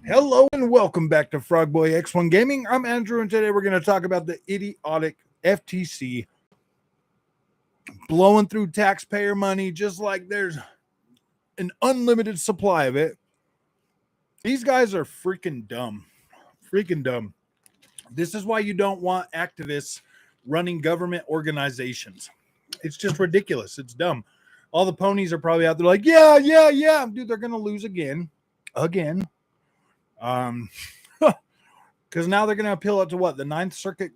Hello and welcome back to Frogboy X1 Gaming. I'm Andrew, and today we're going to talk about the idiotic FTC blowing through taxpayer money just like there's an unlimited supply of it. These guys are freaking dumb. Freaking dumb. This is why you don't want activists running government organizations. It's just ridiculous. It's dumb. All the ponies are probably out there like, yeah, yeah, yeah. Dude, they're going to lose again. Again. Um, because now they're going to appeal it to what, the Ninth Circuit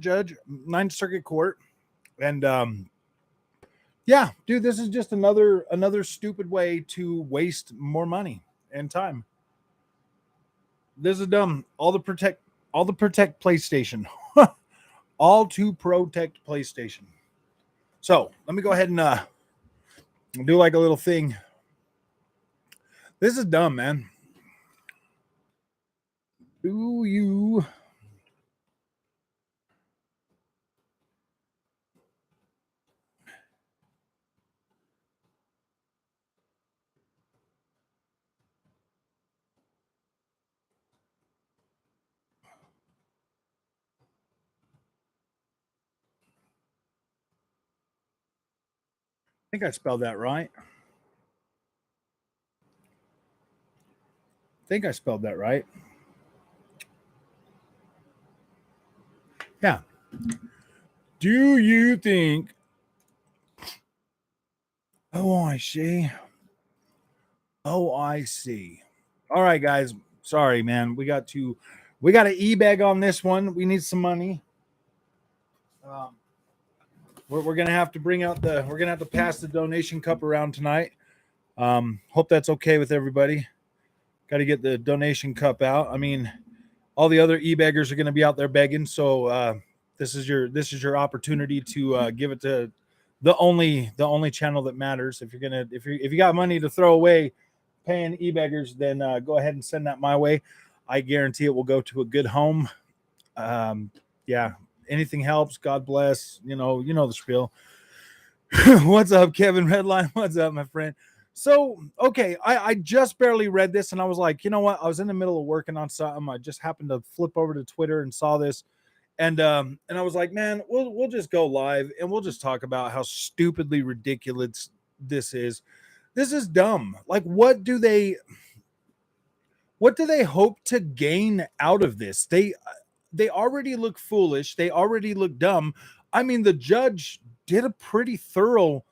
judge, Ninth Circuit Court, and yeah, dude, this is just another stupid way to waste more money and time. This is dumb. All to protect PlayStation, all to protect PlayStation. So let me go ahead and do like a little thing. This is dumb, man. Do you? I think I spelled that right. Yeah. Do you think? Oh, I see. Oh, I see. All right, guys. Sorry, man. We got an e-bag on this one. We need some money. Um, we're gonna have to we're gonna have to pass the donation cup around tonight. Hope that's okay with everybody. Got to get the donation cup out. I mean, all the other e-beggars are gonna be out there begging, so this is your opportunity to give it to the only channel that matters. If you got money to throw away paying e-beggars, then go ahead and send that my way. I guarantee it will go to a good home. Yeah, anything helps. God bless. You know the spiel. What's up, Kevin Redline? What's up, my friend? So, okay, I just barely read this, and I was like, you know what? I was in the middle of working on something. I just happened to flip over to Twitter and saw this, and I was like, man, we'll just go live and we'll just talk about how stupidly ridiculous this is. This is dumb. Like, what do they hope to gain out of this? They already look foolish. They already look dumb. I mean, the judge did a pretty thorough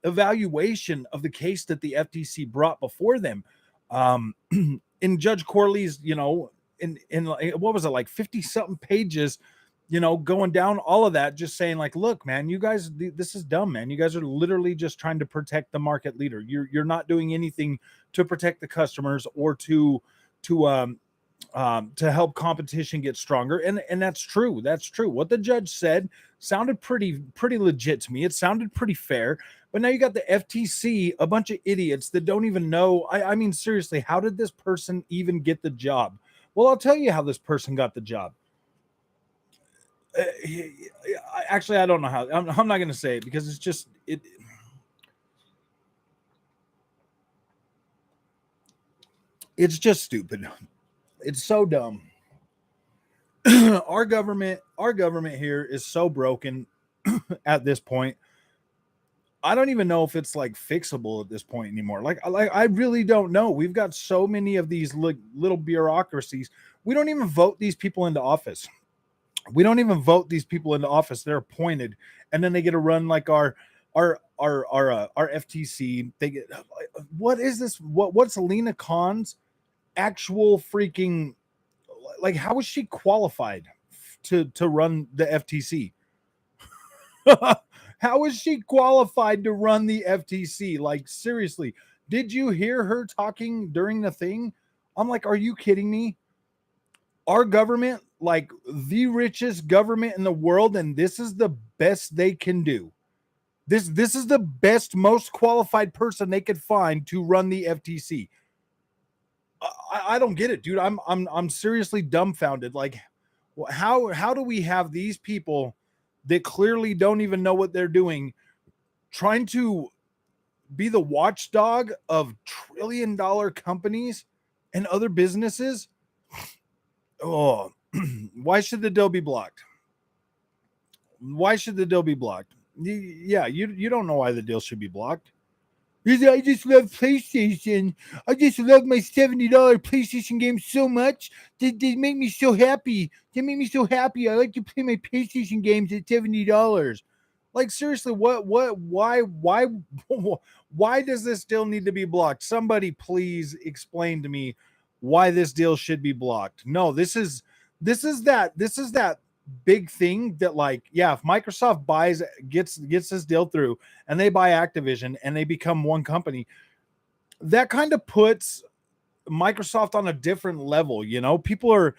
evaluation of the case that the FTC brought before them. In Judge Corley's, in what was it, like 50 something pages, going down all of that, just saying like, look, man, you guys, this is dumb, man. You guys are literally just trying to protect the market leader. You're not doing anything to protect the customers or to help competition get stronger. And that's true. That's true. What the judge said sounded pretty legit to me. It sounded pretty fair. But now you got the FTC, a bunch of idiots that don't even know. I mean, seriously, how did this person even get the job? Well, I'll tell you how this person got the job. Actually, I don't know how. I'm not going to say it because it's just it. It's just stupid. It's so dumb. Our government here is so broken at this point. I don't even know if it's like fixable at this point anymore. Like I really don't know. We've got so many of these little bureaucracies. We don't even vote these people into office. They're appointed, and then they get to run like our FTC. They get, what is this? What's Lena Khan's actual freaking, like? How is she qualified to run the FTC? How is she qualified to run the FTC? Like, seriously, did you hear her talking during the thing? I'm like, are you kidding me? Our government, like the richest government in the world, and this is the best they can do. This is the best, most qualified person they could find to run the FTC. I don't get it, dude. I'm seriously dumbfounded. Like, how do we have these people that clearly don't even know what they're doing, trying to be the watchdog of $1 trillion companies and other businesses. Oh, why should the deal be blocked? Why should the deal be blocked? Yeah, you don't know why the deal should be blocked. I just love PlayStation. I just love my $70 PlayStation games so much. They make me so happy. They make me so happy. I like to play my PlayStation games at $70. Like seriously, why does this deal need to be blocked? Somebody please explain to me why this deal should be blocked. No, this is that big thing that, like, yeah, if Microsoft gets this deal through and they buy Activision and they become one company, that kind of puts Microsoft on a different level. People are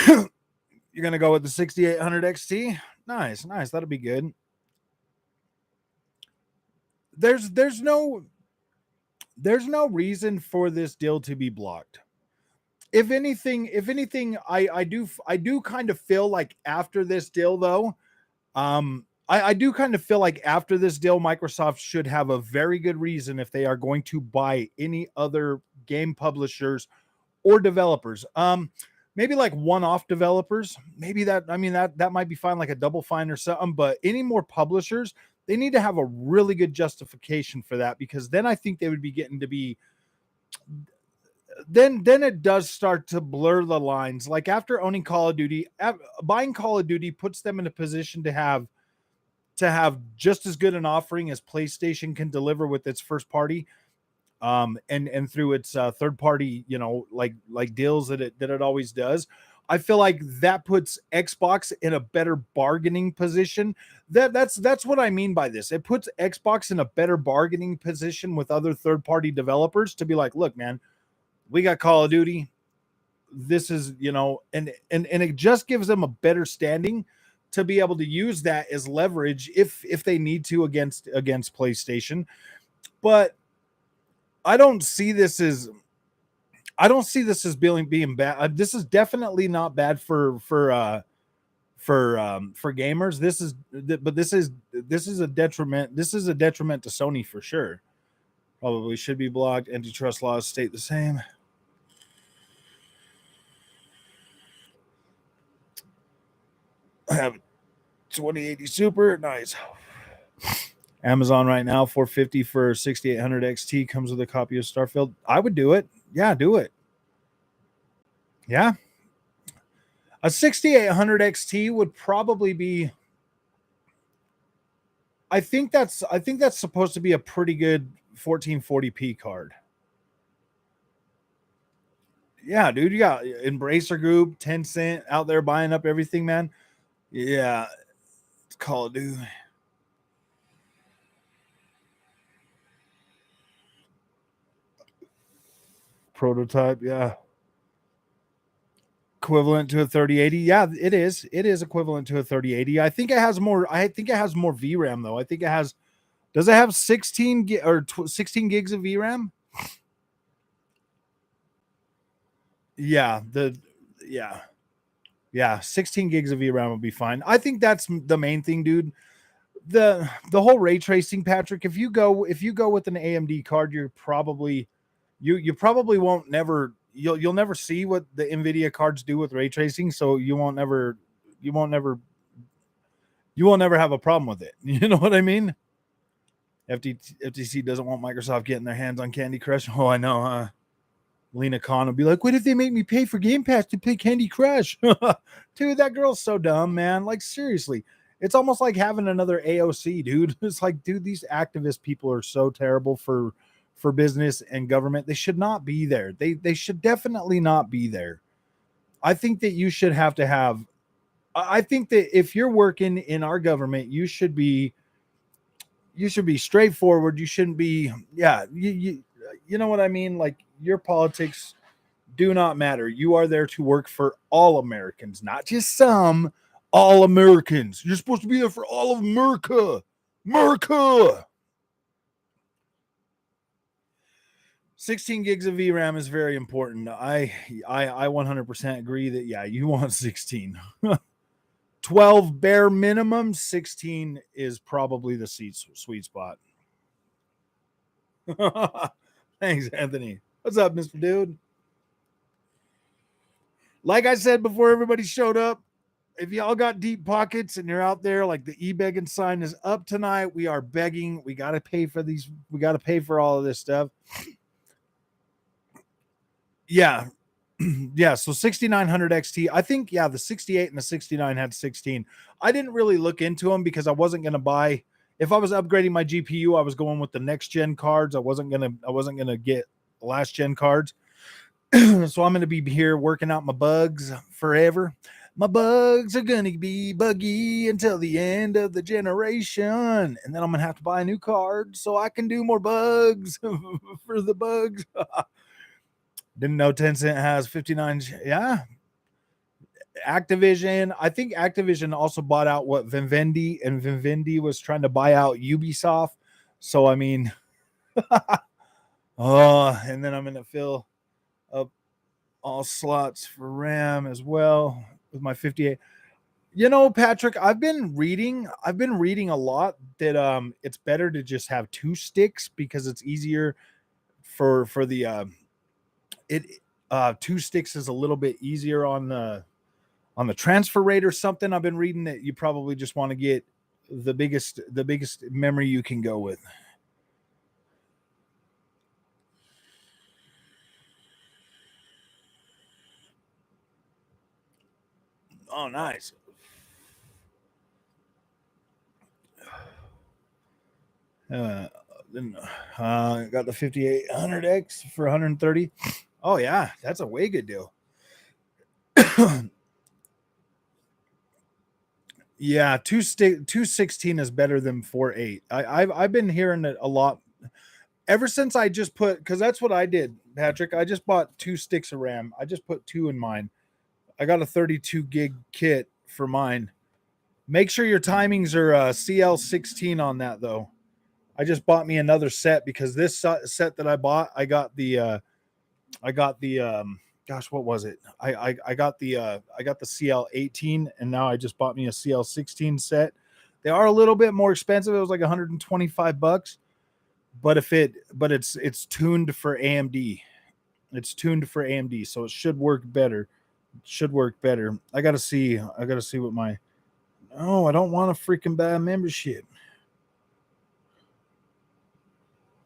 you're gonna go with the 6800 XT. Nice. That'll be good. There's no reason for this deal to be blocked. If anything, I do kind of feel like after this deal, though, I do kind of feel like after this deal, Microsoft should have a very good reason if they are going to buy any other game publishers or developers. Maybe like one-off developers. Maybe that might be fine, like a Double Fine or something. But any more publishers, they need to have a really good justification for that, because then I think they would be getting to be. Then it does start to blur the lines. Like after owning Call of Duty, buying Call of Duty puts them in a position to have just as good an offering as PlayStation can deliver with its first party, and through its third party, like deals that it always does. I feel like that puts Xbox in a better bargaining position. That's what I mean by this. It puts Xbox in a better bargaining position with other third party developers to be like, look, man, we got Call of Duty. This is, and it just gives them a better standing to be able to use that as leverage if they need to against PlayStation. But I don't see this as being bad. This is definitely not bad for gamers. This is a detriment. This is a detriment to Sony for sure. Probably should be blocked. Antitrust laws state the same. I have 2080 Super. Nice. Amazon right now, $450 for 6800 XT comes with a copy of Starfield. I would do it. Yeah, do it. Yeah. A 6800 XT would probably be. I think that's supposed to be a pretty good 1440p card. Yeah, dude, you got Embracer Group, Tencent out there buying up everything, man. Yeah, it's Call of Duty. Prototype, yeah. Equivalent to a 3080. Yeah, it is. It is equivalent to a 3080. I think it has more VRAM though. I think it has. Does it have 16 gigs of VRAM? Yeah, yeah, 16 gigs of VRAM would be fine. I think that's the main thing, dude. The whole ray tracing, Patrick. If you go with an AMD card, you're probably you probably won't never you'll never see what the NVIDIA cards do with ray tracing, so you won't never have a problem with it. You know what I mean? FTC doesn't want Microsoft getting their hands on Candy Crush. Oh, I know, huh? Lena Khan will be like, what if they make me pay for Game Pass to play Candy Crush? Dude, that girl's so dumb, man. Like, seriously. It's almost like having another AOC, dude. It's like, dude, these activist people are so terrible for business and government. They should not be there. They should definitely not be there. I think that you should have to have. I think that if you're working in our government, you should be straightforward. You shouldn't be, yeah, you know what I mean? Like, your politics do not matter. You are there to work for all Americans, not just some. All Americans. You're supposed to be there for all of America. America. 16 gigs of VRAM is very important. I 100% agree that, yeah, you want 16. 12 bare minimum. 16 is probably the sweet spot. Thanks, Anthony. What's up, Mr. Dude? Like I said before everybody showed up, if y'all got deep pockets and you're out there, like the e-begging sign is up tonight. We are begging. We got to pay for these. We got to pay for all of this stuff. Yeah. Yeah. So 6900 XT. I think, yeah, the 68 and the 69 had 16. I didn't really look into them because I wasn't going to buy. If I was upgrading my GPU, I was going with the next gen cards. I wasn't gonna get last gen cards. So I'm going to be here working out my bugs forever. My bugs are going to be buggy until the end of the generation. And then I'm going to have to buy a new card so I can do more bugs for the bugs. Didn't know Tencent has 59. Yeah. Activision. I think Activision also bought out what Vivendi, and Vivendi was trying to buy out Ubisoft. So, I mean, and then I'm going to fill up all slots for RAM as well with my 58. You know, Patrick, I've been reading a lot that it's better to just have two sticks because it's easier for the it two sticks is a little bit easier on the transfer rate or something. I've been reading that you probably just want to get the biggest memory you can go with. Oh, nice. Got the 5800X for 130. Oh yeah, that's a way good deal. Yeah, 216 is better than 48. I've been hearing it a lot ever since I just put, because that's what I did, Patrick. I just bought two sticks of RAM. I just put two in mine. I got a 32 gig kit for mine. Make sure your timings are CL16 on that though. I just bought me another set because this set that I bought, I got the gosh, what was it? I got the CL18, and now I just bought me a CL16 set. They are a little bit more expensive. It was like $125, but it's tuned for AMD. It's tuned for AMD, so it should work better. I gotta see what my. Oh, I don't want a freaking bad membership.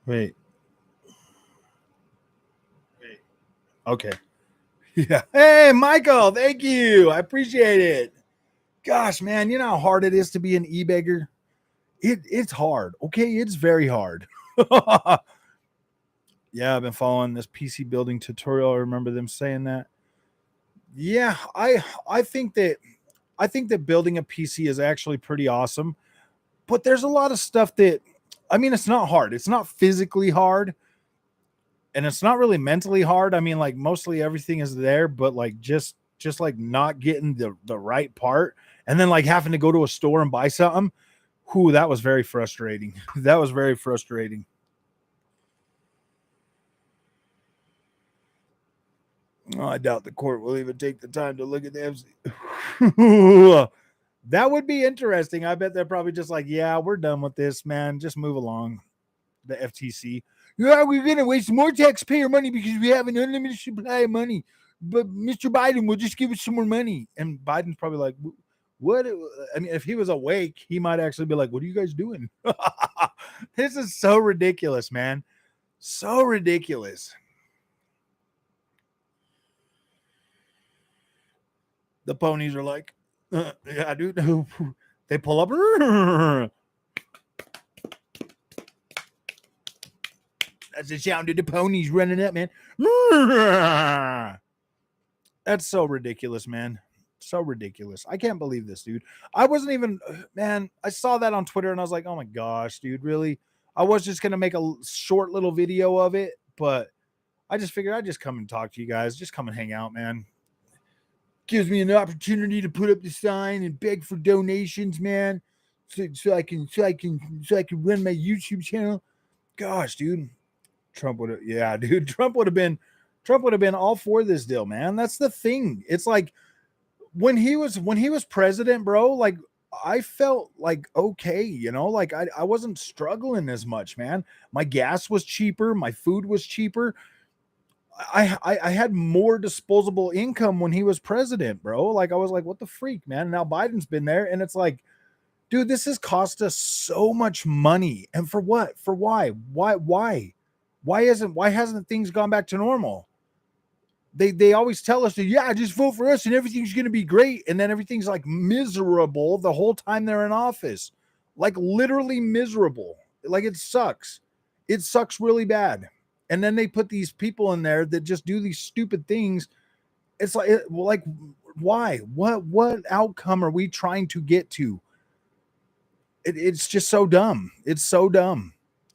Wait. Okay. Yeah. Hey, Michael, thank you. I appreciate it. Gosh, man, you know how hard it is to be an e-beggar? It's hard. Okay, it's very hard. Yeah, I've been following this PC building tutorial. I remember them saying that. Yeah, I think that building a PC is actually pretty awesome, but there's a lot of stuff that, I mean, it's not hard. It's not physically hard, and it's not really mentally hard. I mean, like mostly everything is there, but like just like not getting the right part, and then like having to go to a store and buy something. Whew, that was very frustrating. That was very frustrating. Oh, I doubt the court will even take the time to look at the FC. That would be interesting. I bet they're probably just like, yeah, we're done with this, man. Just move along. The FTC. Yeah, we're going to waste more taxpayer money because we have an unlimited supply of money. But Mr. Biden will just give us some more money. And Biden's probably like, what? I mean, if he was awake, he might actually be like, what are you guys doing? This is so ridiculous, man. So ridiculous. The ponies are like, yeah, dude. They pull up. That's the sound of the ponies running up, man. That's so ridiculous, man. So ridiculous. I can't believe this, dude. I wasn't even, man, I saw that on Twitter and I was like, oh my gosh, dude, really? I was just going to make a short little video of it, but I just figured I'd just come and talk to you guys. Just come and hang out, man. Gives me an opportunity to put up the sign and beg for donations, man. So I can run my YouTube channel. Gosh, dude. Trump would have, yeah, dude. Trump would have been all for this deal, man. That's the thing. It's like when he was president, bro, like I felt like okay, you know, like I wasn't struggling as much, man. My gas was cheaper, my food was cheaper. I had more disposable income when he was president, bro. Like I was like, what the freak, man? Now Biden's been there, and it's like, dude, this has cost us so much money. And for what? For why? Why hasn't things gone back to normal? They always tell us that, yeah, just vote for us and everything's gonna be great. And then everything's like miserable the whole time they're in office. Like literally miserable. Like it sucks. It sucks really bad. And then they put these people in there that just do these stupid things. It's like why? What outcome are we trying to get to? It's just so dumb. It's so dumb.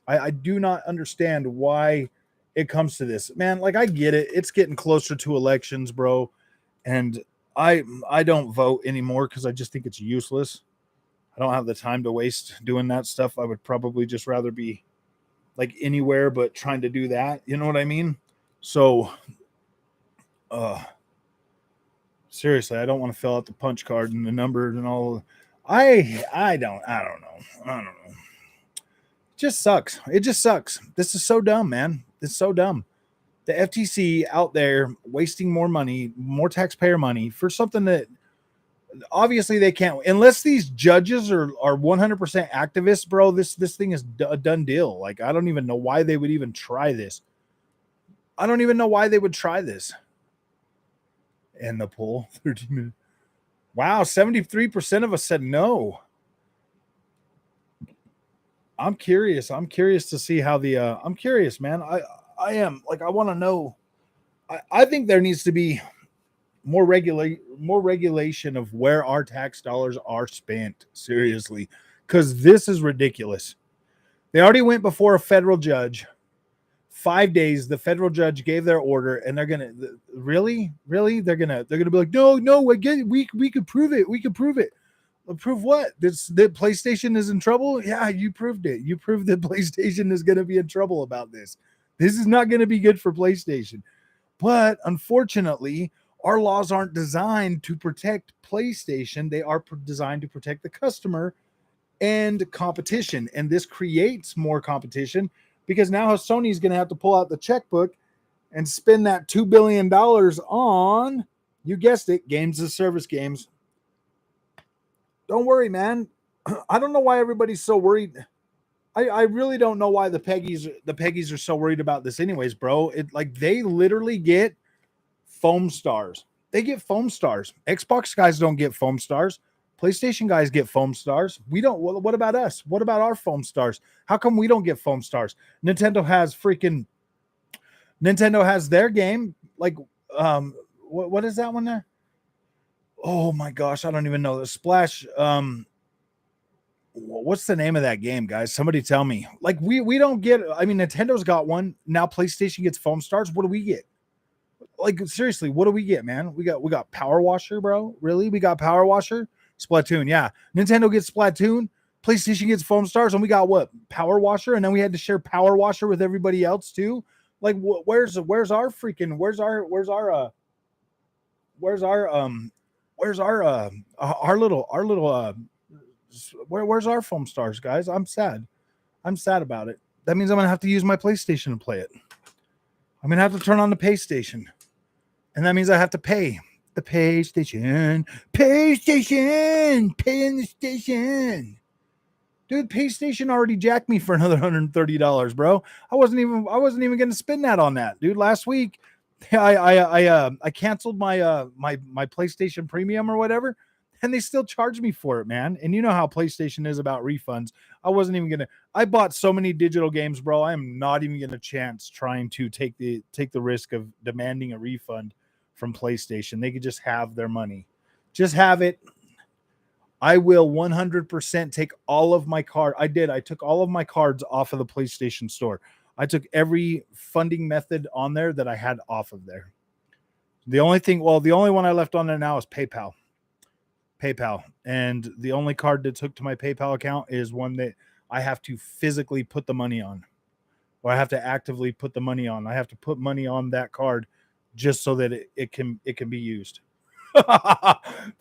I do not understand why it comes to this, man. Like I get it. It's getting closer to elections, bro, and I don't vote anymore because I just think it's useless. I don't have the time to waste doing that stuff. I would probably just rather be like anywhere but trying to do that. You know what I mean? So, seriously, I don't want to fill out the punch card and the number and all. I don't know. It just sucks. It just sucks. This is so dumb, man. It's so dumb. The FTC out there wasting more money, more taxpayer money for something that obviously they can't, unless these judges are 100% activists, bro. This thing is a done deal. Like I don't even know why they would even try this. I don't even know why they would try this. And the poll 30 minutes. Wow, 73% of us said no. I'm curious. I'm curious to see how the I'm curious, man. I am like I want to know. I think there needs to be more regulation of where our tax dollars are spent. Seriously, because this is ridiculous. They already went before a federal judge. 5 days, the federal judge gave their order, and they're gonna really they're gonna be like, no, again, we could prove it. We could prove it. Prove what? That PlayStation is in trouble? Yeah, you proved it. You proved that PlayStation is going to be in trouble about this. This is not going to be good for PlayStation. But unfortunately, our laws aren't designed to protect PlayStation. They are designed to protect the customer and competition. And this creates more competition because now Sony's going to have to pull out the checkbook and spend that $2 billion on, you guessed it, games as service games. Don't worry, man. I don't know why everybody's so worried. I really don't know why the Peggies are so worried about this anyways, bro. It like they literally get foam stars. They get foam stars. Xbox guys don't get foam stars. PlayStation guys get foam stars. We don't. What about us? What about our foam stars? How come we don't get foam stars? Nintendo has their game. Like, what is that one there? Oh my gosh, I don't even know. The Splash. What's the name of that game, guys? Somebody tell me. Like, we don't get. I mean, Nintendo's got one now. PlayStation gets foam stars. What do we get? Like, seriously, what do we get, man? We got Power Washer, bro. Really? We got Power Washer. Splatoon, yeah. Nintendo gets Splatoon. PlayStation gets foam stars, and we got what? Power Washer, and then we had to share Power Washer with everybody else too. Like, where's our freaking where's our where's our foam stars, guys? I'm sad about it. That means I'm gonna have to use my PlayStation to play it. I'm gonna have to turn on the PlayStation, and that means I have to pay the PlayStation, paying the station. Dude, PlayStation already jacked me for another $130, bro. I wasn't even gonna spend that on that, dude. Last week, I canceled my my PlayStation Premium or whatever, and they still charged me for it, man. And you know how PlayStation is about refunds. I wasn't even gonna. I bought so many digital games, bro. I am not even gonna chance trying to take the risk of demanding a refund from PlayStation. They could just have their money, just have it. I will 100% take all of my card. I took all of my cards off of the PlayStation Store. I took every funding method on there that I had off of there. The only one I left on there now is PayPal. And the only card that's hooked to my PayPal account is one that I have to physically put the money on, or I have to actively put the money on. I have to put money on that card just so that it can be used.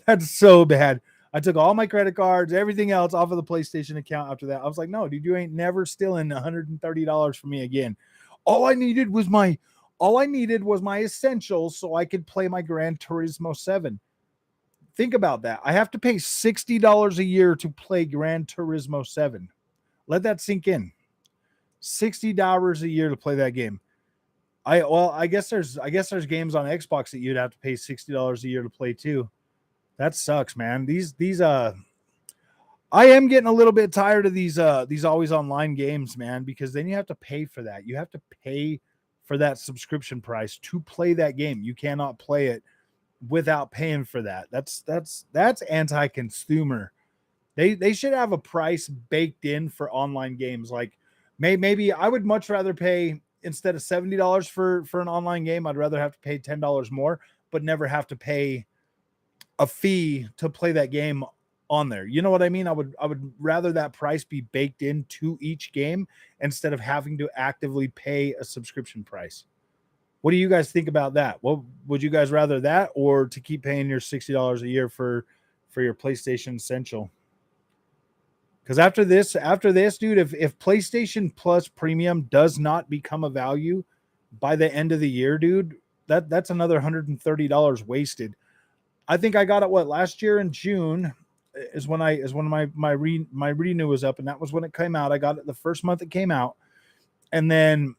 That's so bad. I took all my credit cards, everything else off of the PlayStation account after that. I was like, no, dude, you ain't never stealing $130 from me again. All I needed was my All I needed was my essentials so I could play my Gran Turismo 7. Think about that. I have to pay $60 a year to play Gran Turismo 7. Let that sink in. $60 a year to play that game. I guess there's games on Xbox that you'd have to pay $60 a year to play too. That sucks, man. These I am getting a little bit tired of these always online games, man, because then you have to pay for that. You have to pay for that subscription price to play that game. You cannot play it without paying for that. That's anti-consumer. They should have a price baked in for online games. Like maybe I would much rather pay, instead of $70 for an online game, I'd rather have to pay $10 more, but never have to pay a fee to play that game on there. You know what I mean? I would rather that price be baked into each game instead of having to actively pay a subscription price. What do you guys think about that? What would you guys rather, that or to keep paying your $60 a year for your PlayStation Essential? Because after this, dude, if PlayStation Plus Premium does not become a value by the end of the year, dude, that's another $130 wasted. I think I got it last year in June is when my renew was up, and that was when it came out. I got it the first month it came out, and then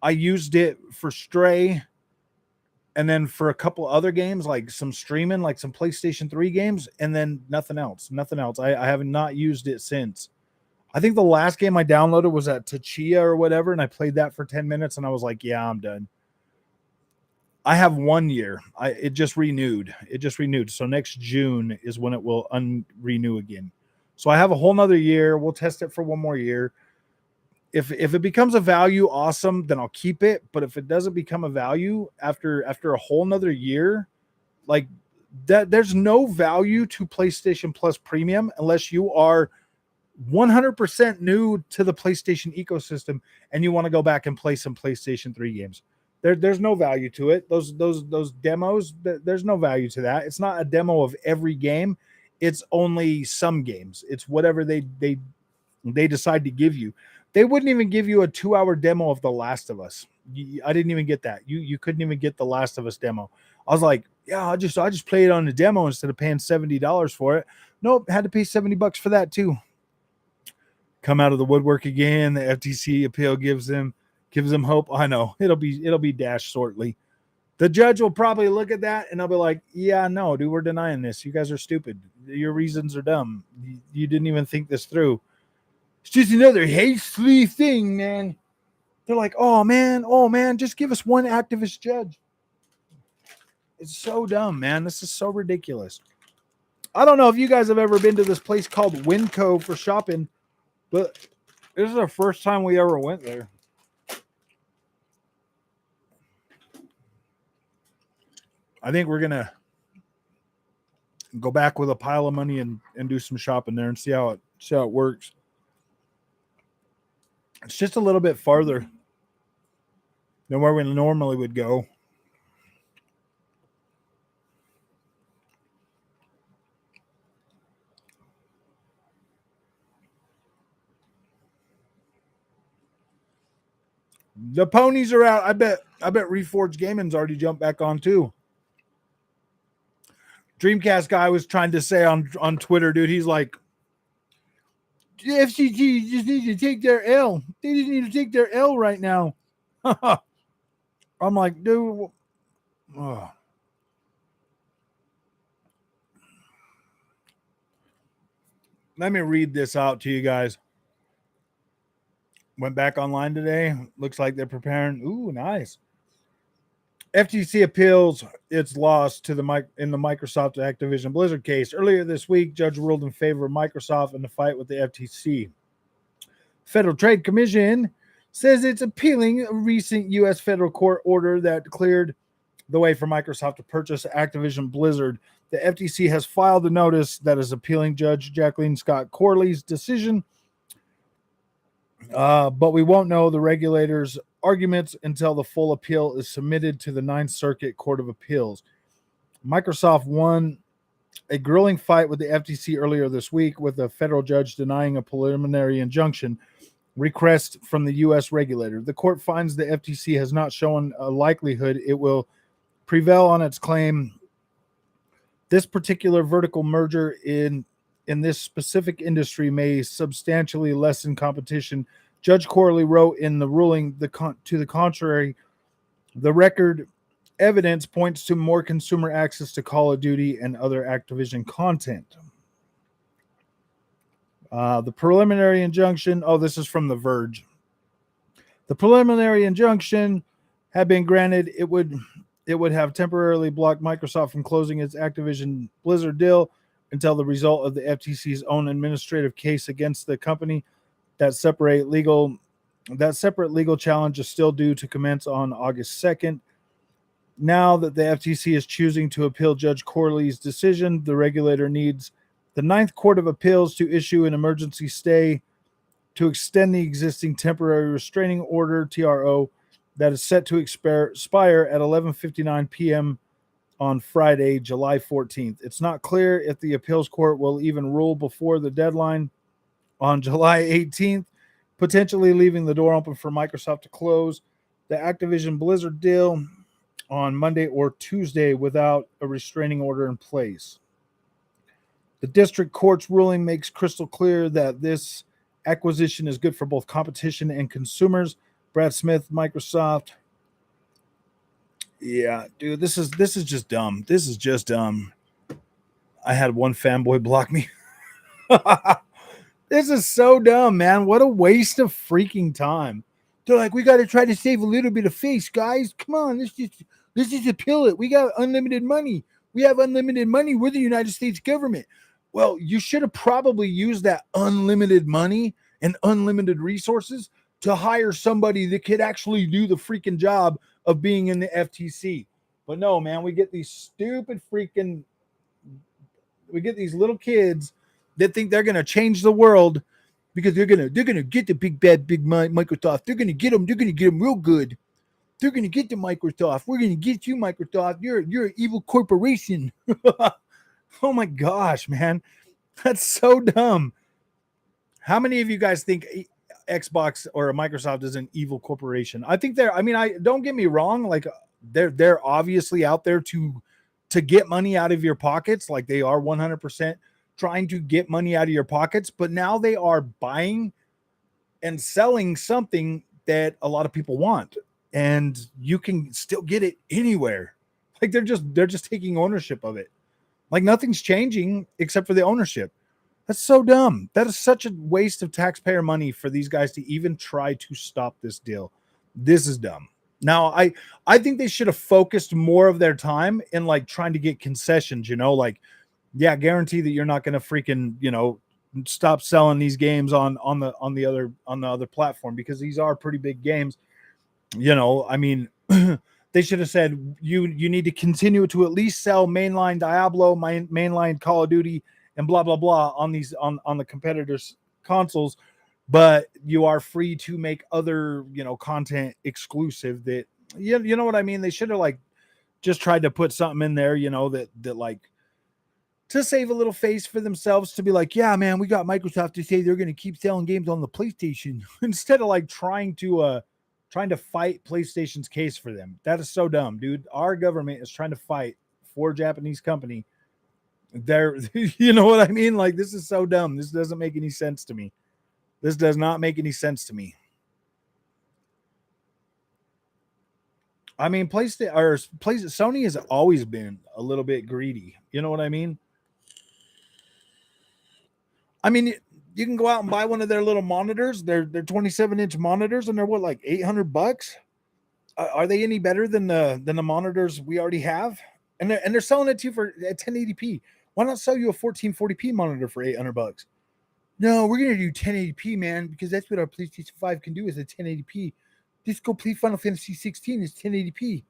I used it for Stray, and then for a couple other games, like some streaming, like some PlayStation 3 games, and then nothing else. I have not used it since. I think the last game I downloaded was at Tachia or whatever, and I played that for 10 minutes, and I was like, yeah, I'm done. I have 1 year. It just renewed. So next June is when it will renew again. So I have a whole nother year. We'll test it for 1 more year. If it becomes a value, awesome, then I'll keep it. But if it doesn't become a value after a whole nother year, like that, there's no value to PlayStation Plus Premium unless you are 100% new to the PlayStation ecosystem and you want to go back and play some PlayStation 3 games. There's no value to it. Those demos, there's no value to that. It's not a demo of every game. It's only some games. It's whatever they decide to give you. They wouldn't even give you a 2-hour demo of The Last of Us. I didn't even get that. You couldn't even get The Last of Us demo. I was like, yeah, I just play it on the demo instead of paying $70 for it. Nope, had to pay $70 for that too. Come out of the woodwork again. The FTC appeal gives them hope. I know it'll be dashed shortly. The judge will probably look at that and they'll be like, yeah, no, dude, we're denying this. You guys are stupid. Your reasons are dumb. You didn't even think this through. It's just another hastily thing, man. They're like, oh man, just give us one activist judge. It's so dumb, man. This is so ridiculous. I don't know if you guys have ever been to this place called Winco for shopping, but this is the first time we ever went there. I think we're going to go back with a pile of money and do some shopping there and see how it works. It's just a little bit farther than where we normally would go. The ponies are out. I bet Reforged Gaming's already jumped back on too. Dreamcast guy was trying to say on Twitter, dude, he's like, FCG just need to take their L. They just need to take their L right now. I'm like, dude. Oh. Let me read this out to you guys. Went back online today. Looks like they're preparing. Ooh, nice. FTC appeals its loss to the Microsoft Activision Blizzard case. Earlier this week, judge ruled in favor of Microsoft in the fight with the FTC. Federal Trade Commission says it's appealing a recent U.S. federal court order that cleared the way for Microsoft to purchase Activision Blizzard. The FTC has filed a notice that is appealing Judge Jacqueline Scott Corley's decision, but we won't know the regulators' arguments until the full appeal is submitted to the Ninth Circuit Court of Appeals. Microsoft won a grueling fight with the FTC earlier this week, with a federal judge denying a preliminary injunction. request from the U.S. regulator. The court finds the FTC has not shown a likelihood it will prevail on its claim. This particular vertical merger in this specific industry may substantially lessen competition. Judge Corley wrote in the ruling to the contrary. The record evidence points to more consumer access to Call of Duty and other Activision content. The preliminary injunction. Oh, this is from The Verge. The preliminary injunction had been granted. It would have temporarily blocked Microsoft from closing its Activision Blizzard deal until the result of the FTC's own administrative case against the company. That separate legal challenge is still due to commence on August 2nd. Now that the FTC is choosing to appeal Judge Corley's decision, the regulator needs the Ninth Court of Appeals to issue an emergency stay to extend the existing temporary restraining order, TRO, that is set to expire at 11:59 p.m. on Friday, July 14th. It's not clear if the appeals court will even rule before the deadline on July 18th, potentially leaving the door open for Microsoft to close the Activision Blizzard deal on Monday or Tuesday without a restraining order in place. The district court's ruling makes crystal clear that this acquisition is good for both competition and consumers. Brad Smith, Microsoft. Yeah, dude, this is just dumb. This is just dumb. I had one fanboy block me. This is so dumb, man. What a waste of freaking time. They're like, we got to try to save a little bit of face, guys. Come on, let's just appeal it. We got unlimited money. We have unlimited money. We're the United States government. Well, you should have probably used that unlimited money and unlimited resources to hire somebody that could actually do the freaking job of being in the FTC. But no, man, we get these little kids that think they're going to change the world because they're going to get the big Microsoft. They're going to get them real good. They're going to get the Microsoft. We're going to get you, Microsoft. You're an evil corporation. Oh my gosh, man. That's so dumb. How many of you guys think Xbox or Microsoft is an evil corporation? I think don't get me wrong, like they're obviously out there to get money out of your pockets, like they are 100% trying to get money out of your pockets, but now they are buying and selling something that a lot of people want, and you can still get it anywhere. Like they're just taking ownership of it. Like nothing's changing except for the ownership. That's so dumb. That is such a waste of taxpayer money for these guys to even try to stop this deal. This is dumb. Now, I think they should have focused more of their time in like trying to get concessions, like, yeah, guarantee that you're not going to freaking, stop selling these games on the other platform, because these are pretty big games. They should have said you need to continue to at least sell mainline Diablo, mainline Call of Duty, and blah blah blah on the competitors' consoles, but you are free to make other content exclusive. That you know what I mean. They should have like just tried to put something in there, that like to save a little face for themselves, to be like, yeah, man, we got Microsoft to say they're going to keep selling games on the PlayStation instead of like trying to fight PlayStation's case for them. That is so dumb, dude. Our government is trying to fight for a Japanese company. They're, you know what I mean? Like, this is so dumb. This doesn't make any sense to me. This does not make any sense to me. I mean, Sony has always been a little bit greedy. You know what I mean? I mean, you can go out and buy one of their little monitors. They're 27-inch monitors, and they're what, like $800? Are they any better than the monitors we already have? And they're selling it to you for 1080p. Why not sell you a 1440p monitor for $800? No, we're gonna do 1080p, man, because that's what our PlayStation 5 can do is a 1080p. Just go play Final Fantasy 16. It's 1080p.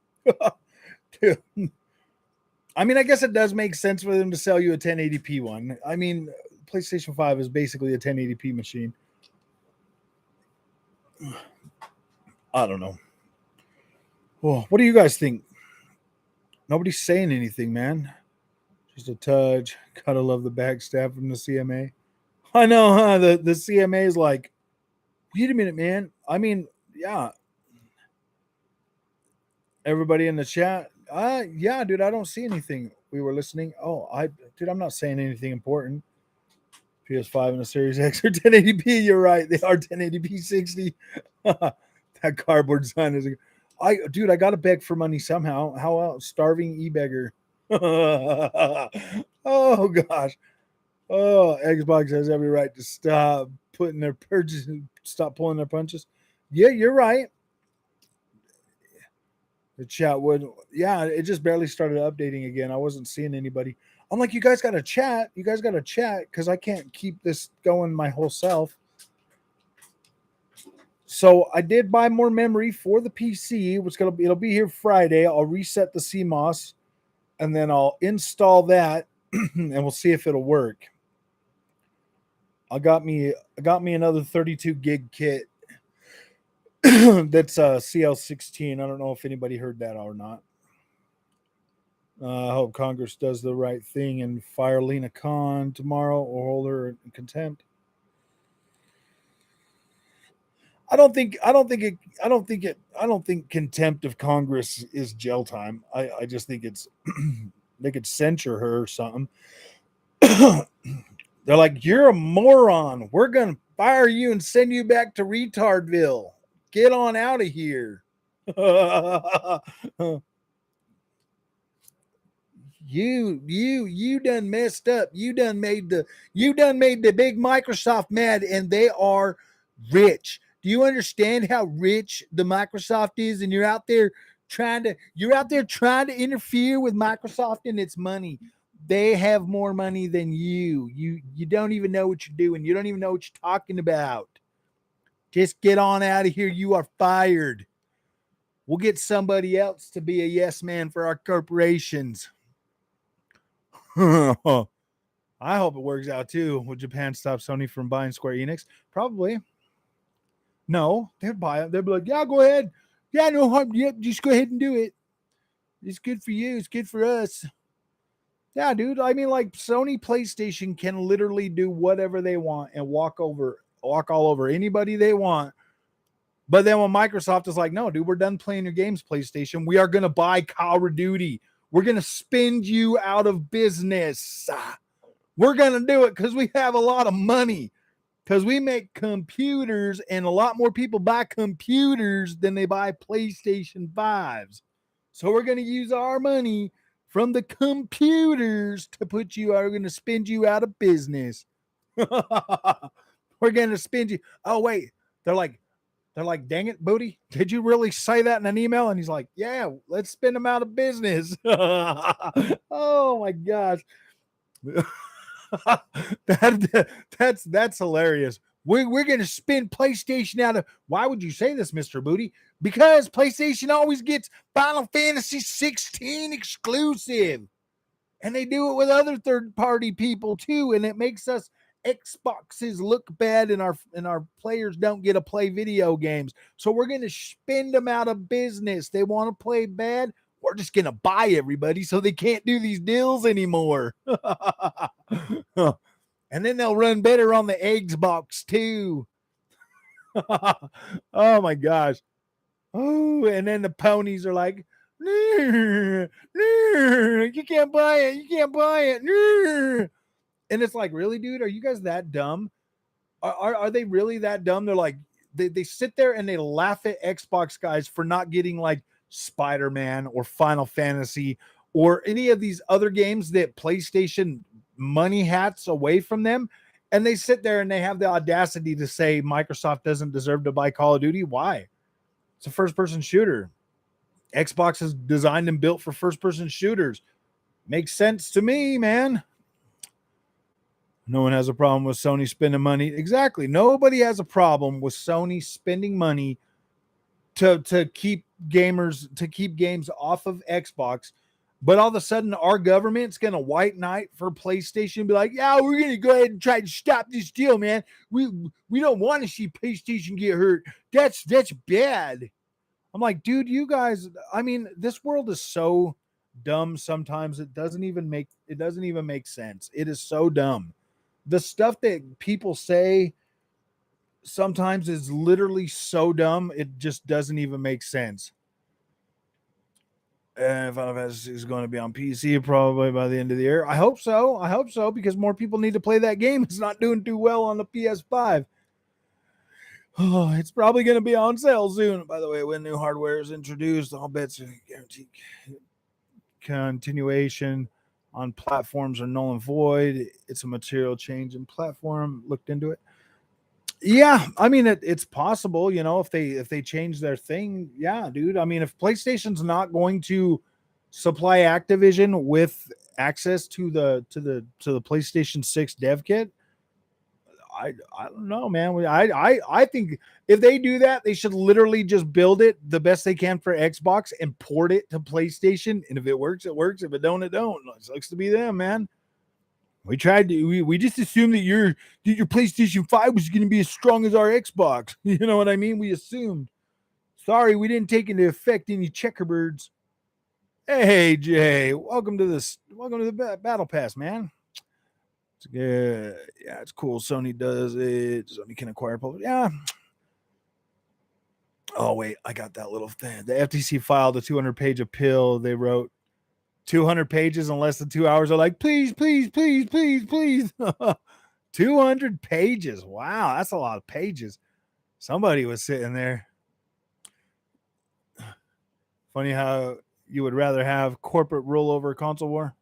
Dude. I mean, I guess it does make sense for them to sell you a 1080p one. I mean, PlayStation 5 is basically a 1080p machine. I don't know. Well, what do you guys think? Nobody's saying anything, man. Just a touch. Gotta love the backstab from the CMA. I know, huh? The CMA is like, Wait a minute, man. I mean, yeah. Everybody in the chat. Yeah, dude, I don't see anything. We were listening. Dude, I'm not saying anything important. PS5 and the Series X are 1080p. You're right. They are 1080p 60. That cardboard sign is. Dude, I got to beg for money somehow. How else? Starving e-beggar. Oh gosh. Oh, Xbox has every right to stop putting their purchases, stop pulling their punches. Yeah, you're right. The chat would, yeah, it just barely started updating again. I wasn't seeing anybody. I'm like, you guys got to chat. You guys got to chat because I can't keep this going my whole self. So I did buy more memory for the PC. It'll be here Friday. I'll reset the CMOS and then I'll install that and we'll see if it'll work. I got me another 32 gig kit that's CL16. I don't know if anybody heard that or not. I hope Congress does the right thing and fire Lena Khan tomorrow or hold her in contempt. I don't think contempt of Congress is jail time. I just think it's they could censure her or something. They're like, you're a moron. We're gonna fire you and send you back to retardville. Get on out of here. You done messed up. You done made the big Microsoft mad, and they are rich. Do you understand how rich the Microsoft is? And you're out there trying to interfere with Microsoft and its money. They have more money than you. You don't even know what you're doing. You don't even know what you're talking about. Just get on out of here. You are fired. We'll get somebody else to be a yes man for our corporations. I hope it works out too. Will Japan stop Sony from buying Square Enix? Probably. No, they'd buy it. They'd be like, yeah, go ahead. Yeah, no harm. Yep, just go ahead and do it. It's good for you. It's good for us. Yeah, dude. I mean, like Sony PlayStation can literally do whatever they want and walk all over anybody they want. But then when Microsoft is like, no, dude, we're done playing your games, PlayStation. We are going to buy Call of Duty. We're going to spend you out of business. We're going to do it because we have a lot of money. Because we make computers and a lot more people buy computers than they buy PlayStation 5s. So we're going to use our money from the computers to we're going to spend you out of business. We're going to spend you. Oh, wait. They're like, dang it, Booty. Did you really say that in an email? And he's like, yeah, let's spin them out of business. Oh my gosh. That's hilarious. We're going to spin PlayStation out of. Why would you say this, Mr. Booty? Because PlayStation always gets Final Fantasy 16 exclusive. And they do it with other third-party people too. And it makes us Xboxes look bad and our players don't get to play video games. So we're going to spin them out of business. They want to play bad. We're just going to buy everybody so they can't do these deals anymore. And then they'll run better on the Xbox too. Oh my gosh. Oh, and then the ponies are like, you can't buy it. You can't buy it. And it's like, really, dude? Are you guys that dumb? Are they really that dumb? They're like, they sit there and they laugh at Xbox guys for not getting like Spider-Man or Final Fantasy or any of these other games that PlayStation money hats away from them. And they sit there and they have the audacity to say Microsoft doesn't deserve to buy Call of Duty. Why? It's a first-person shooter. Xbox is designed and built for first-person shooters. Makes sense to me, man. No one has a problem with Sony spending money. Exactly. Nobody has a problem with Sony spending money to keep games off of Xbox. But all of a sudden, our government's going to white knight for PlayStation and be like, yeah, we're going to go ahead and try to stop this deal, man. We don't want to see PlayStation get hurt. That's bad. I'm like, dude, you guys, I mean, this world is so dumb sometimes it doesn't even make sense. It is so dumb. The stuff that people say sometimes is literally so dumb it just doesn't even make sense. And Final Fantasy is going to be on PC probably by the end of the year. I hope so. I hope so because more people need to play that game. It's not doing too well on the PS5. Oh, it's probably going to be on sale soon. By the way, when new hardware is introduced, all bets are guaranteed continuation on platforms are null and void. It's a material change in platform. Looked into it. Yeah, I mean it's possible, if they change their thing. Yeah, dude. I mean, if PlayStation's not going to supply Activision with access to the PlayStation 6 dev kit, I don't know, man. I think if they do that, they should literally just build it the best they can for Xbox and port it to PlayStation. And if it works, it works. If it don't, it don't. It sucks to be them, man. We tried to. We just assumed that your PlayStation 5 was going to be as strong as our Xbox. You know what I mean? We assumed. Sorry, we didn't take into effect any checkerbirds. Hey Jay, welcome to this. Welcome to the Battle Pass, man. It's good. Yeah, it's cool. Sony does it. Sony can acquire public. Yeah. Oh wait, I got that little thing. The FTC filed a 200-page appeal. They wrote 200 pages in less than 2 hours. They're like, please, please, please, please, please. 200 pages. Wow, that's a lot of pages. Somebody was sitting there. Funny how you would rather have corporate rule over console war.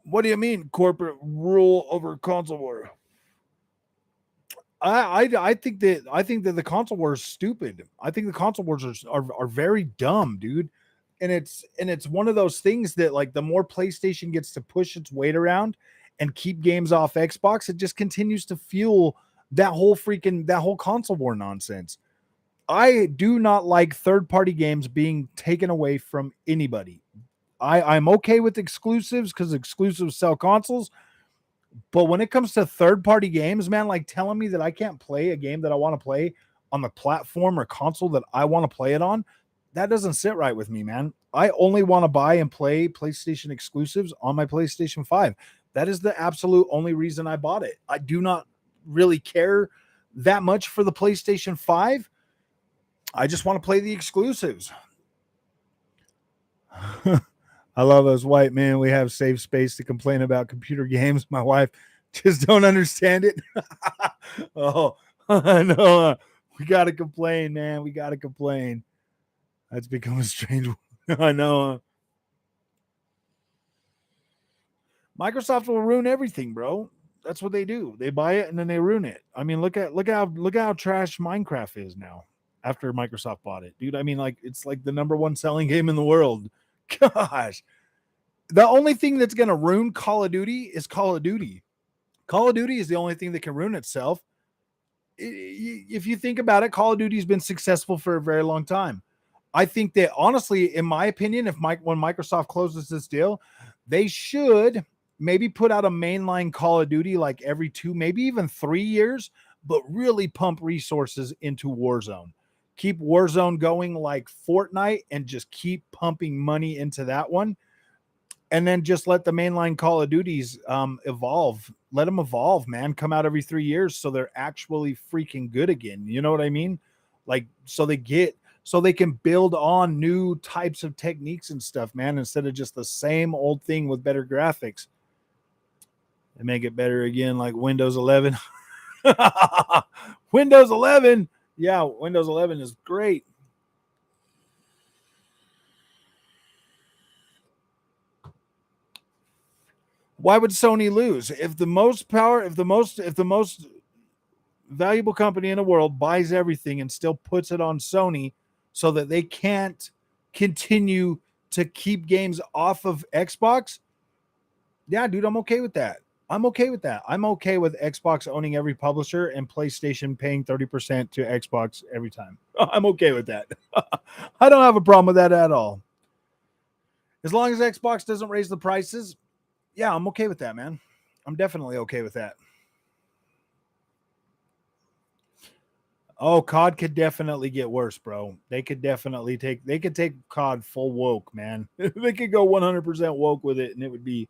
What do you mean corporate rule over console war? I think that the console wars is stupid. I think the console wars are very dumb, dude. And it's one of those things that like the more PlayStation gets to push its weight around and keep games off Xbox, it just continues to fuel that whole console war nonsense. I do not like third-party games being taken away from anybody. I'm okay with exclusives because exclusives sell consoles. But when it comes to third-party games, man, like telling me that I can't play a game that I want to play on the platform or console that I want to play it on, that doesn't sit right with me, man. I only want to buy and play PlayStation exclusives on my PlayStation 5. That is the absolute only reason I bought it. I do not really care that much for the PlayStation 5. I just want to play the exclusives. I love us white men. We have safe space to complain about computer games. My wife just don't understand it. Oh, I know. We got to complain, man. We got to complain. That's become a strange one. I know. Microsoft will ruin everything, bro. That's what they do. They buy it and then they ruin it. I mean, look at how trash Minecraft is now after Microsoft bought it, dude. I mean, like it's like the number one selling game in the world. Gosh, the only thing that's going to ruin Call of Duty is Call of Duty. Call of Duty is the only thing that can ruin itself. If you think about it, Call of Duty has been successful for a very long time. I think that honestly, in my opinion, when Microsoft closes this deal, they should maybe put out a mainline Call of Duty like every 2, maybe even 3 years, but really pump resources into Warzone. Keep Warzone going like Fortnite and just keep pumping money into that one. And then just let the mainline Call of Duties evolve. Let them evolve, man. Come out every 3 years so they're actually freaking good again. You know what I mean? Like, so they can build on new types of techniques and stuff, man, instead of just the same old thing with better graphics. And make it better again, like Windows 11. Windows 11. Yeah, Windows 11 is great. Why would Sony lose? If the most valuable company in the world buys everything and still puts it on Sony so that they can't continue to keep games off of Xbox, yeah, dude, I'm okay with that. I'm okay with that. I'm okay with Xbox owning every publisher and PlayStation paying 30% to Xbox every time. I'm okay with that. I don't have a problem with that at all. As long as Xbox doesn't raise the prices, yeah, I'm okay with that, man. I'm definitely okay with that. Oh, COD could definitely get worse, bro. They could take COD full woke, man. They could go 100% woke with it, and it would be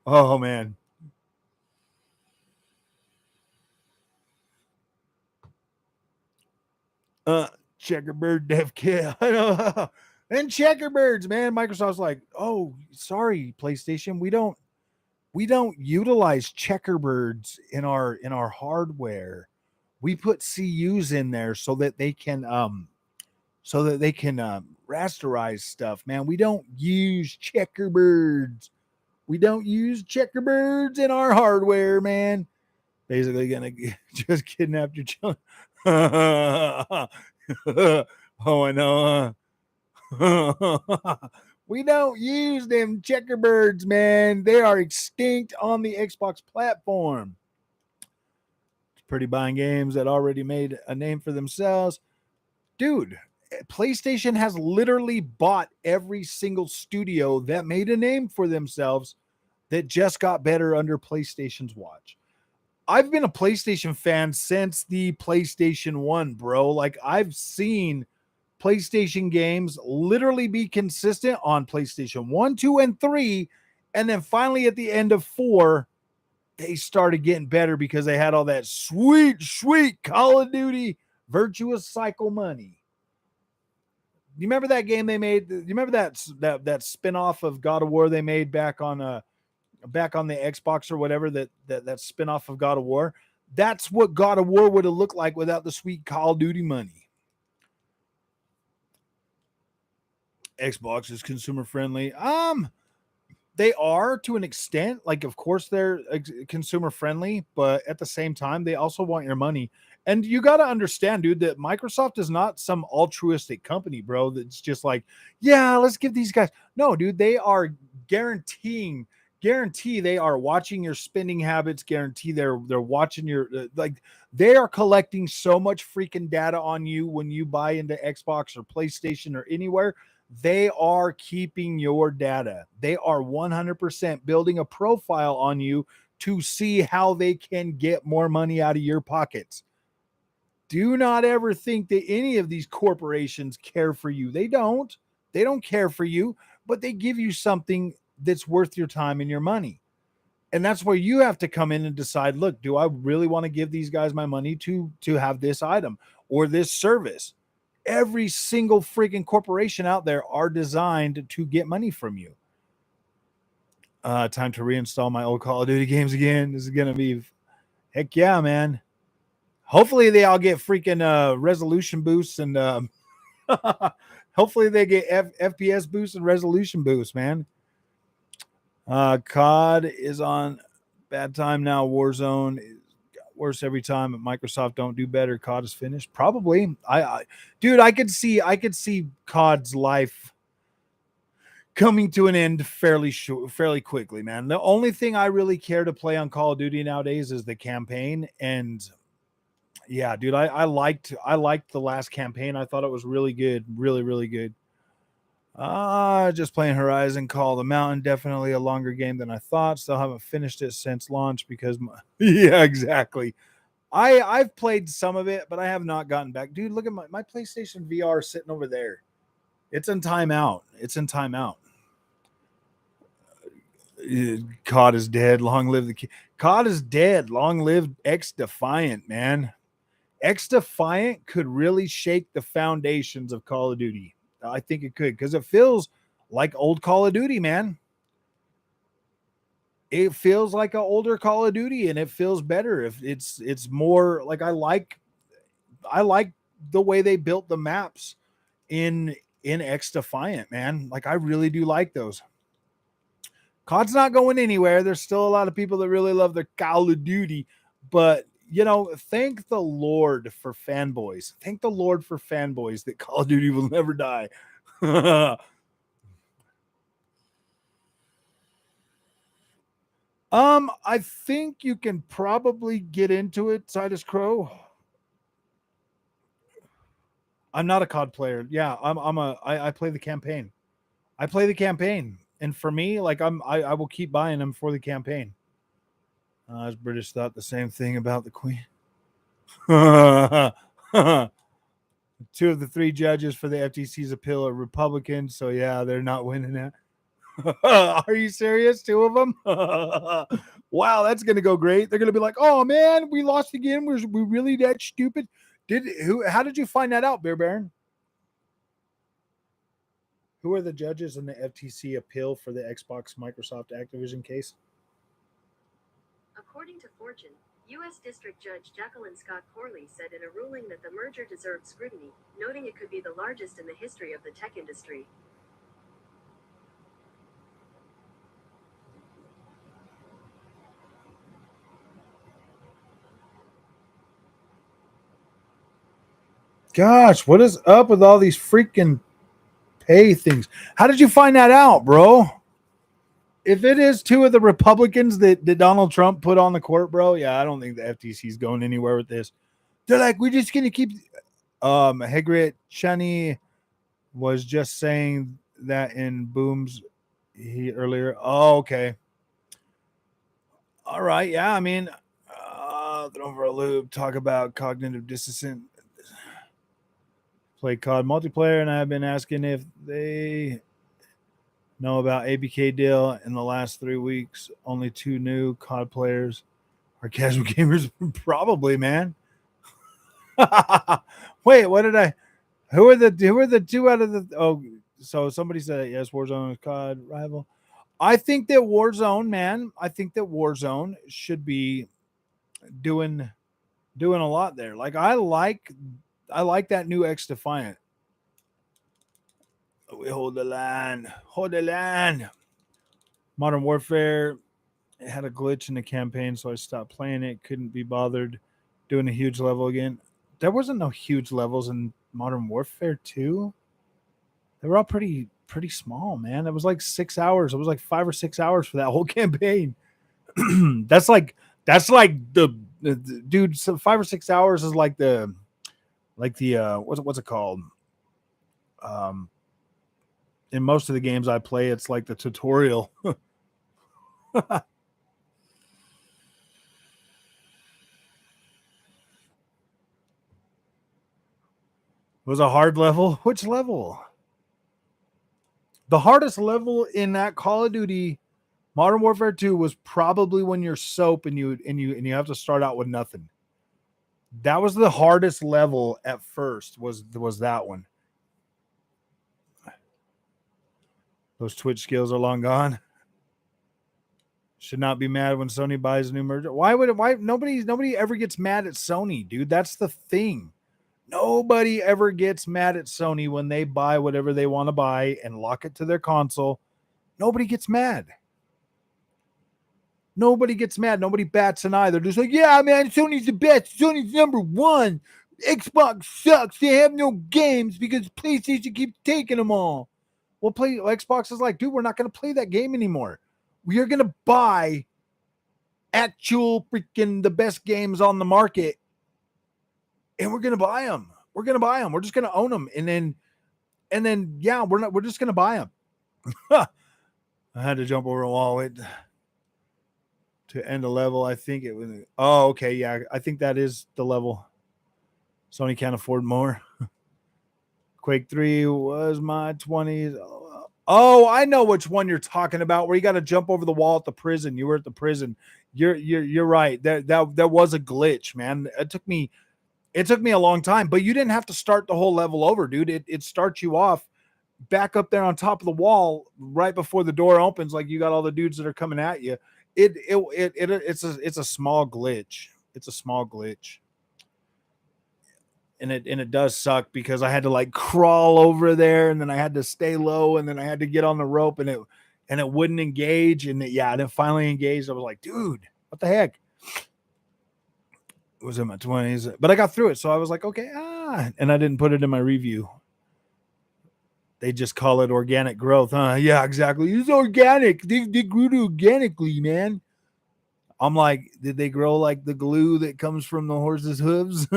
Oh man. Uh Checkerbird dev kit. I know. And checkerbirds, man. Microsoft's like, oh, sorry, PlayStation. We don't utilize checkerbirds in our hardware. We put CUs in there so that they can rasterize stuff, man. We don't use checkerbirds. We don't use checkerbirds in our hardware, man. Basically, gonna just kidnap your children. Oh, I know. We don't use them checkerbirds, man. They are extinct on the Xbox platform. It's pretty buying games that already made a name for themselves. Dude, PlayStation has literally bought every single studio that made a name for themselves that just got better under PlayStation's watch. I've been a PlayStation fan since the PlayStation 1, bro. Like, I've seen PlayStation games literally be consistent on PlayStation 1, 2, and 3. And then finally at the end of 4, they started getting better because they had all that sweet, sweet Call of Duty virtuous cycle money. You remember that game they made? You remember that spin-off of God of War they made back on the Xbox or whatever, that spin-off of God of War? That's what God of War would have looked like without the sweet Call of Duty money. Xbox is consumer friendly. They are to an extent. Like, of course, they're consumer friendly, but at the same time, they also want your money. And you got to understand, dude, that Microsoft is not some altruistic company, bro. That's just like, yeah, let's give these guys. No, dude, they are guarantee they are watching your spending habits. Guarantee they're watching your like. They are collecting so much freaking data on you when you buy into Xbox or PlayStation or anywhere. They are keeping your data. They are 100% building a profile on you to see how they can get more money out of your pockets. Do not ever think that any of these corporations care for you. They don't. They don't care for you, but they give you something that's worth your time and your money. And that's where you have to come in and decide, look, do I really want to give these guys my money to have this item or this service? Every single freaking corporation out there are designed to get money from you. Time to reinstall my old Call of Duty games again. This is gonna be heck yeah, man. Hopefully they all get freaking resolution boosts and hopefully they get FPS boosts and resolution boosts, man. COD is on bad time now. Warzone is worse every time. Microsoft don't do better. COD is finished. Probably. Dude, I could see COD's life coming to an end fairly quickly, man. The only thing I really care to play on Call of Duty nowadays is the campaign. And yeah, dude, I liked the last campaign. I thought it was really good, really, really good. Just playing Horizon Call of the Mountain. Definitely a longer game than I thought. Still haven't finished it since launch because yeah, exactly. I've played some of it, but I have not gotten back. Dude, look at my PlayStation VR sitting over there. It's in timeout. It's in timeout. COD is dead. Long live the COD is dead. Long live X Defiant, man. X Defiant could really shake the foundations of Call of Duty. I think it could because it feels like old Call of Duty, man. It feels like an older Call of Duty, and it feels better. If it's more like I like the way they built the maps in X Defiant, man. Like I really do like those. COD's not going anywhere. There's still a lot of people that really love their Call of Duty, but you know, thank the Lord for fanboys. Thank the Lord for fanboys that Call of Duty will never die. I think you can probably get into it, Titus Crow. I'm not a COD player. Yeah, I play the campaign. I play the campaign. And for me, like I will keep buying them for the campaign. As British thought the same thing about the Queen. Two of the three judges for the FTC's appeal are Republicans, so yeah, they're not winning that. Are you serious? Two of them? Wow, that's gonna go great. They're gonna be like, "Oh man, we lost again. We really that stupid?" Did who? How did you find that out, Bear Baron? Who are the judges in the FTC appeal for the Xbox Microsoft Activision case? According to Fortune, U.S. District Judge Jacqueline Scott Corley said in a ruling that the merger deserved scrutiny, noting it could be the largest in the history of the tech industry. Gosh, what is up with all these freaking pay things? How did you find that out, bro? If it is two of the Republicans that Donald Trump put on the court, bro, yeah, I don't think the FTC is going anywhere with this. They're like, we're just gonna keep. Hegret Chani was just saying that in Boom's he earlier. Oh, okay. All right, yeah. I mean, throw for a loop. Talk about cognitive dissonance. Play COD multiplayer, and I've been asking if they know about ABK deal in the last 3 weeks. Only 2 new COD players are casual gamers. Probably, man. Wait, what did I? Who are the two out of the? Oh, so somebody said yes. Warzone is COD rival. I think that Warzone, man. I think that Warzone should be doing a lot there. Like I like that new X Defiant. We hold the line. Hold the line. Modern Warfare, it had a glitch in the campaign, so I stopped playing it. Couldn't be bothered doing a huge level again. There wasn't no huge levels in Modern Warfare 2. They were all pretty small, man. It was like 6 hours. It was like 5 or 6 hours for that whole campaign. that's like the dude. So 5 or 6 hours is like the what's it called? Um, in most of the games I play, it's like the tutorial. Was a hard level. Which level? The hardest level in that Call of Duty Modern Warfare 2 was probably when you're soap and you have to start out with nothing. That was the hardest level at first. Was that one? Those Twitch skills are long gone. Should not be mad when Sony buys a new merger. Why nobody ever gets mad at Sony, dude? That's the thing. Nobody ever gets mad at Sony when they buy whatever they want to buy and lock it to their console. Nobody gets mad. Nobody gets mad. Nobody bats an eye. They're just like, yeah, man, Sony's the best. Sony's number one. Xbox sucks. They have no games because PlayStation keeps taking them all. Well, Xbox is like, dude, we're not going to play that game anymore. We are going to buy actual freaking the best games on the market, and we're going to buy them. We're going to buy them. We're just going to own them, and then yeah, we're just going to buy them. I had to jump over a wall to end a level. I think it was. Oh, okay, yeah. I think that is the level. Sony can't afford more. Quake 3 was my 20s. Oh, I know which one you're talking about. Where you got to jump over the wall at the prison. You were at the prison. You're right. That was a glitch, man. It took me a long time, but you didn't have to start the whole level over, dude. It starts you off back up there on top of the wall right before the door opens. Like you got all the dudes that are coming at you. It's a small glitch. It's a small glitch. And it does suck because I had to like crawl over there and then I had to stay low and then I had to get on the rope and it wouldn't engage and it finally engaged. I was like, dude, what the heck? It was in my 20s, but I got through it, so I was like, okay, and I didn't put it in my review. They just call it organic growth, huh? Yeah, exactly. It's organic. They grew it organically, man. I'm like, did they grow like the glue that comes from the horse's hooves?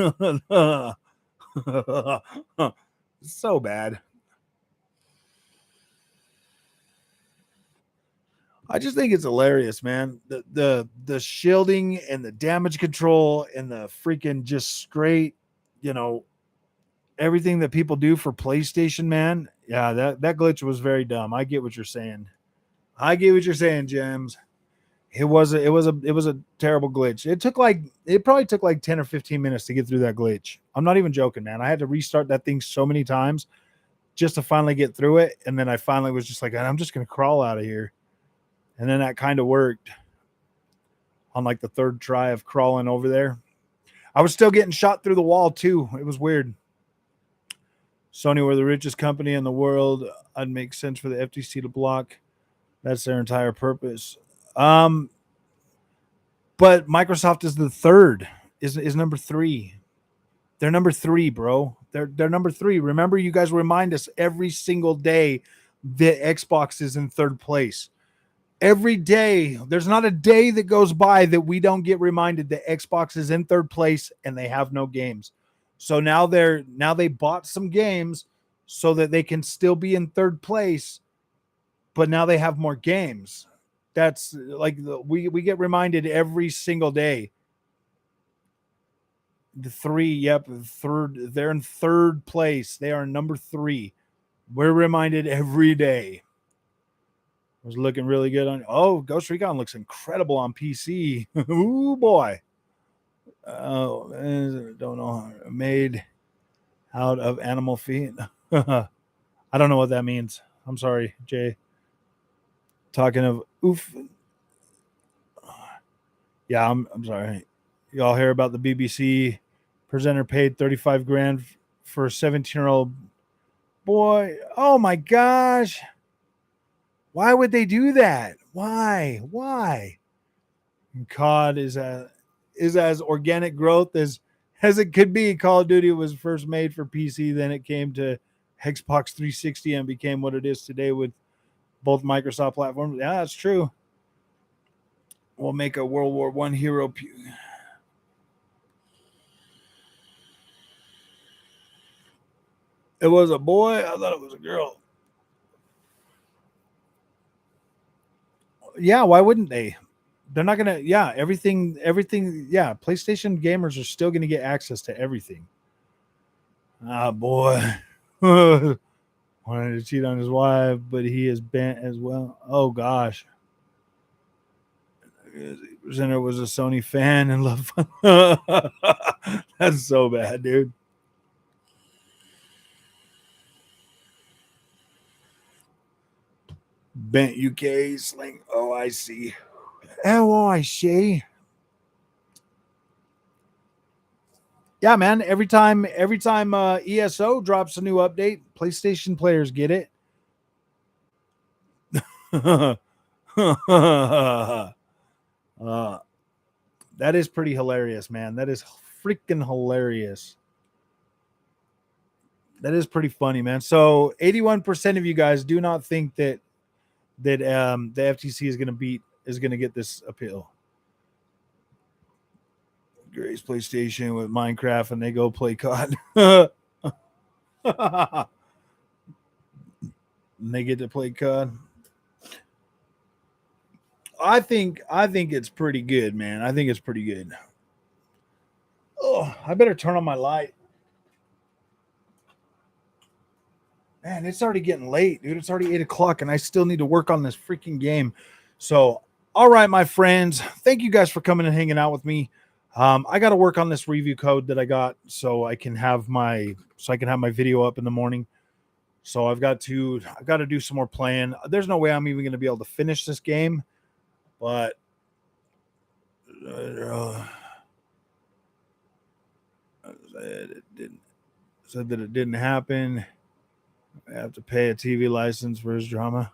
So bad. I just think it's hilarious, man. The shielding and the damage control and the freaking just straight, you know, everything that people do for PlayStation, man. Yeah, that glitch was very dumb. I get what you're saying. I get what you're saying, James. It was a terrible glitch. It probably took like 10 or 15 minutes to get through that glitch. I'm not even joking, man. I had to restart that thing so many times just to finally get through it. And then I finally was just like, I'm just gonna crawl out of here. And then that kind of worked on like the third try of crawling over there. I was still getting shot through the wall too. It was weird. Sony were the richest company in the world. I'd make sense for the FTC to block. That's their entire purpose. But Microsoft is the third. Is number 3. They're number 3, bro. They're number 3. Remember, you guys remind us every single day that Xbox is in third place. Every day, there's not a day that goes by that we don't get reminded that Xbox is in third place and they have no games. So now they bought some games so that they can still be in third place, but now they have more games. That's like we get reminded every single day. The 3, third. They're in third place. They are number 3. We're reminded every day. Was looking really good on. Oh, Ghost Recon looks incredible on PC. Ooh boy. Oh, don't know. Made out of animal feet. I don't know what that means. I'm sorry, Jay. Talking of oof. Yeah, I'm sorry. Y'all hear about the BBC presenter paid 35 grand for a 17-year-old boy? Oh my gosh. Why would they do that? Why? And COD is as organic growth as it could be. Call of Duty was first made for PC, then it came to Xbox 360 and became what it is today with both Microsoft platforms. Yeah, that's true. We'll make a World War I hero. It was a boy. I thought it was a girl. Yeah, why wouldn't they? They're not gonna. Yeah, everything. Yeah, PlayStation gamers are still gonna get access to everything. Ah, boy. Wanted to cheat on his wife, but he is bent as well. Oh gosh. Presenter was a Sony fan and loved. That's so bad, dude. Bent UK sling. Oh, I see. Oh, I see. Yeah, man. Every time ESO drops a new update, PlayStation players get it. That is pretty hilarious, man. That is freaking hilarious. That is pretty funny, man. So 81% of you guys do not think that the FTC is gonna get this appeal. Grace PlayStation with Minecraft and they go play COD. And they get to play COD. I think it's pretty good, man. I think it's pretty good. Oh, I better turn on my light. Man, it's already getting late, dude. It's already 8:00 and I still need to work on this freaking game. So, all right, my friends, thank you guys for coming and hanging out with me. I got to work on this review code that I got so I can have my video up in the morning. So I've got to do some more playing. There's no way I'm even going to be able to finish this game, but said that it didn't happen. I have to pay a TV license for his drama.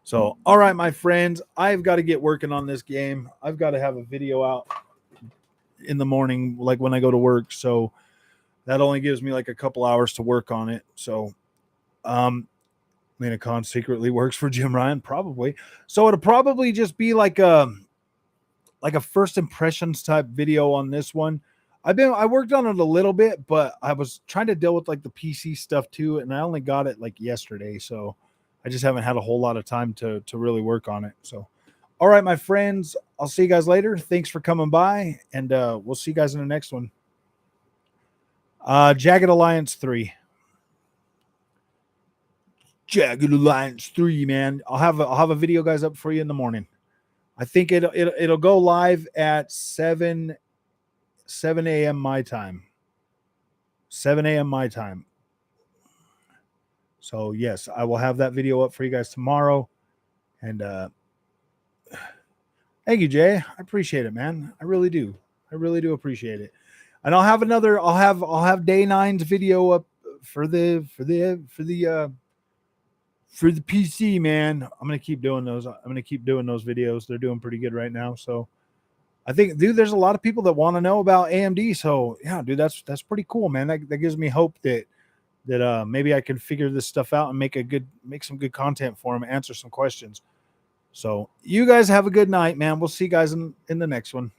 So, all right, my friends, I've got to get working on this game. I've got to have a video out in the morning, like when I go to work. So that only gives me like a couple hours to work on it. So, Minacon secretly works for Jim Ryan, probably. So it'll probably just be like a first impressions type video on this one. I worked on it a little bit, but I was trying to deal with like the PC stuff too, and I only got it like yesterday, so I just haven't had a whole lot of time to really work on it. So, all right, my friends, I'll see you guys later. Thanks for coming by, and we'll see you guys in the next one. Jagged Alliance 3. Jagged Alliance 3, man. I'll have a video, guys, up for you in the morning. I think it'll go live at 7 a.m. my time. 7 a.m. my time. So yes, I will have that video up for you guys tomorrow. And thank you, Jay. I appreciate it, man. I really do. I really do appreciate it. And I'll have day 9's video up for the PC, man. I'm gonna keep doing those. I'm gonna keep doing those videos. They're doing pretty good right now. So I think, dude, there's a lot of people that want to know about AMD. So yeah, dude, that's pretty cool, man. That gives me hope that maybe I can figure this stuff out and make some good content for them, answer some questions. So you guys have a good night, man. We'll see you guys in the next one.